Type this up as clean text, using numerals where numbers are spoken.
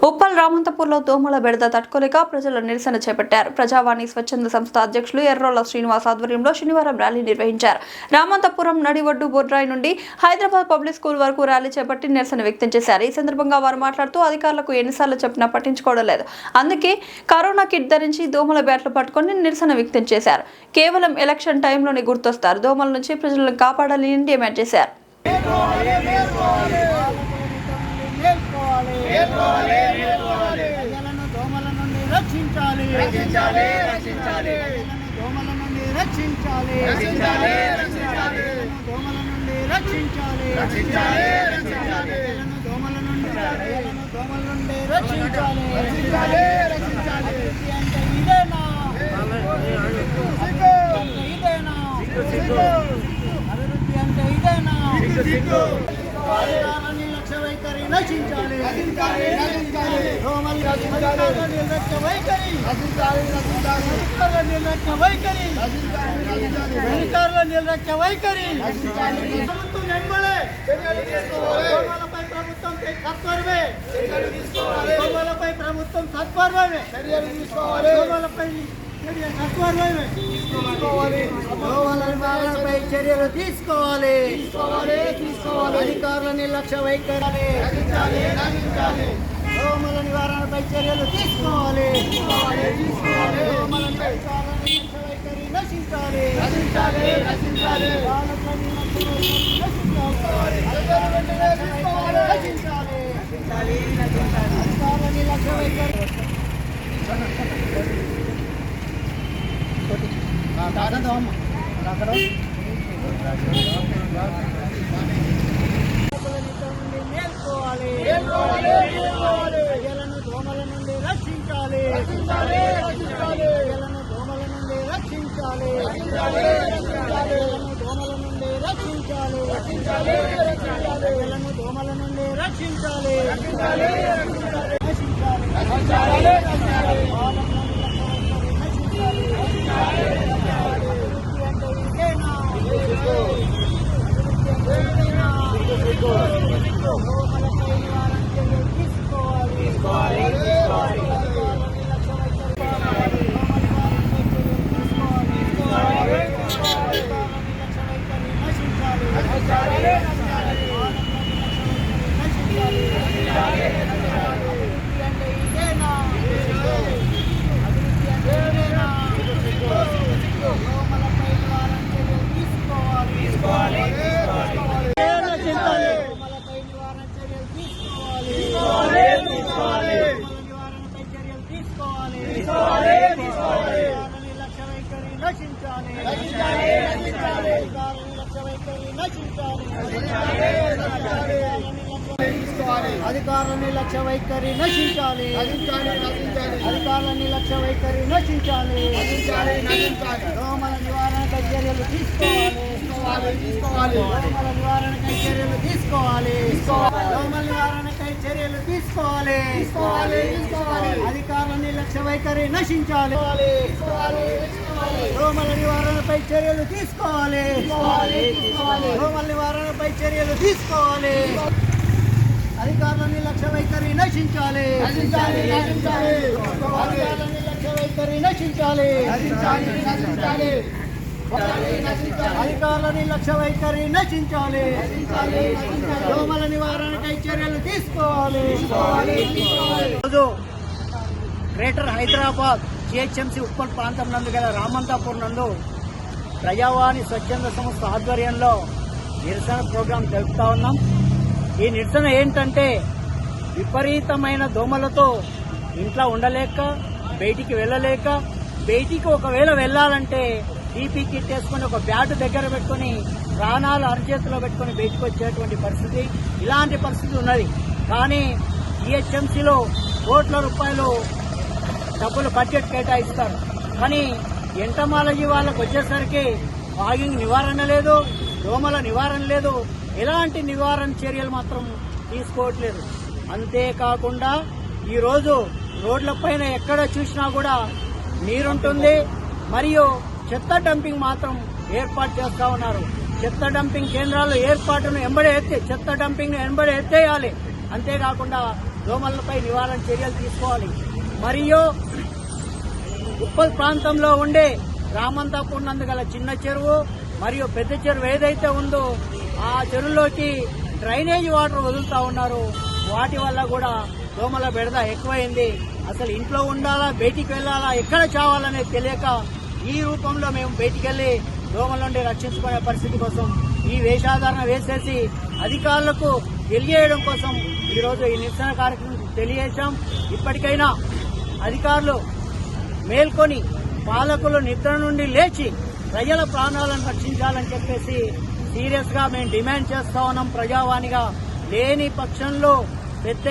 ఉప్పల్ రామంతపూర్లో దోమల బెడద తట్టుకోలేక ప్రజలు నిరసన చేపట్టారు. ప్రజావాణి స్వచ్ఛంద సంస్థ అధ్యక్షులు ఎర్రోళ్ల శ్రీనివాస్ ఆధ్వర్యంలో శనివారం ర్యాలీ నిర్వహించారు. రామంతపురం నడివడ్డు బొడ్రాయి నుండి హైదరాబాద్ పబ్లిక్ స్కూల్ వరకు ర్యాలీ చేపట్టి నిరసన వ్యక్తం చేశారు. ఈ సందర్భంగా వారు మాట్లాడుతూ అధికారులకు ఎన్నిసార్లు చెప్పినా పట్టించుకోవడం లేదు. అందుకే కరోనా కిట్ ధరించి దోమల బ్యాట్లు పట్టుకొని నిరసన వ్యక్తం చేశారు. కేవలం ఎలక్షన్ టైంలోనే గుర్తొస్తారు. దోమల నుంచి ప్రజలను కాపాడాలని డిమాండ్ చేశారు. ప్రభుత్వం సత్వరమే చర్యలు తీసుకోవాలి. చర్యలు తీసుకోవాలి. అధికారుల నిర్లక్ష్య వైఖరి దోమల నివారణపై చర్యలు తీసుకోవాలి. దోమల వైఖరి నశించాలి. అధికారుల నిర్లక్ష్య వైఖరి దోమల నుండి రక్షించాలి. దోమల నుండి రక్షించాలి. దోమల నుండి రక్షించాలి. దోమల నుండి రక్షించాలి. అధికారుల నిర్లక్ష్య వైఖరి నశించాలి. అధికారుల నిర్లక్ష్య వైఖరి నశించాలి. దోమల నివారణకై చర్యలు తీసుకోవాలి. దోమల నివారణకై చర్యలు తీసుకోవాలి. దోమల నివారణకై చర్యలు తీసుకోవాలి. అధికారుల నిర్లక్ష్య వైఖరి నశించాలి. దోమల నివారణపై చర్యలు తీసుకోవాలి. దోమల నివారణపై చర్యలు తీసుకోవాలి. అధికారుల నిర్లక్ష్య వైఖరి నశించాలి. అధికారుల నిర్లక్ష్య వైఖరి నశించాలి. అధికారుల నిర్లక్ష్య వైఖరి నశించాలి. దోమల నివారణకై చర్యలు తీసుకోవాలి. గ్రేటర్ హైదరాబాద్ జిహెచ్ఎంసీ ఉప్పల్ ప్రాంతం నందు గల రామంతాపూర్ నందు ప్రజావాణి స్వచ్ఛంద సంస్థ ఆధ్వర్యంలో నిరసన ప్రోగ్రాం జరుపుతా ఉన్నాం. ఈ నిరసన ఏంటంటే విపరీతమైన దోమలతో ఇంట్లో ఉండలేక, బయటికి వెళ్ళలేక, బయటికి ఒకవేళ వెళ్ళాలంటే డీపీ కిట్ వేసుకుని ఒక బ్యాట్ దగ్గర పెట్టుకుని ప్రాణాలు అరచేతిలో పెట్టుకుని బయటకు వచ్చేటువంటి పరిస్థితి, ఇలాంటి పరిస్థితి ఉన్నది. కానీ జిహెచ్ఎంసీలో కోట్ల రూపాయలు డబ్బులు బడ్జెట్ కేటాయిస్తారు. కానీ ఎంటమాలజీ వాళ్ళకు వచ్చేసరికి ఫాగింగ్ నివారణ లేదు, దోమల నివారణ లేదు, ఎలాంటి నివారణ చర్యలు మాత్రం తీసుకోవట్లేదు. అంతేకాకుండా ఈరోజు రోడ్లపైన ఎక్కడ చూసినా కూడా నీరుంటుంది. మరియు చెత్త డంపింగ్ మాత్రం ఏర్పాటు చేస్తా ఉన్నారు. చెత్త డంపింగ్ కేంద్రాలు ఏర్పాటును చెత్త డంపింగ్ ఎత్తేయాలి. అంతేకాకుండా దోమలపై నివారణ చర్యలు తీసుకోవాలి. మరియు ఉప్పల్ ప్రాంతంలో ఉండే రామంతాపూర్ నందు గల చిన్న చెరువు మరియు పెద్ద చెరువు ఏదైతే ఉందో ఆ చెరువులోకి డ్రైనేజ్ వాటర్ వదులుతా ఉన్నారు. వాటి వల్ల కూడా దోమల బెడద ఎక్కువైంది. అసలు ఇంట్లో ఉండాలా, బయటికి వెళ్లాలా, ఎక్కడ చావాలనేది తెలియక ఈ రూపంలో మేము బయటికి వెళ్లి దోమల నుండి రక్షించుకునే పరిస్థితి కోసం ఈ వేషాధారణ వేసేసి అధికారులకు తెలియజేయడం కోసం ఈరోజు ఈ నిరసన కార్యక్రమం తెలియజేశాం. ఇప్పటికైనా అధికారులు మేల్కొని పాలకులు నిద్ర నుండి లేచి ప్రజల ప్రాణాలను రక్షించాలని చెప్పేసి సీరియస్ గా మేము డిమాండ్ చేస్తా ఉన్నాం. ప్రజావాణిగా లేని పక్షంలో పెద్ద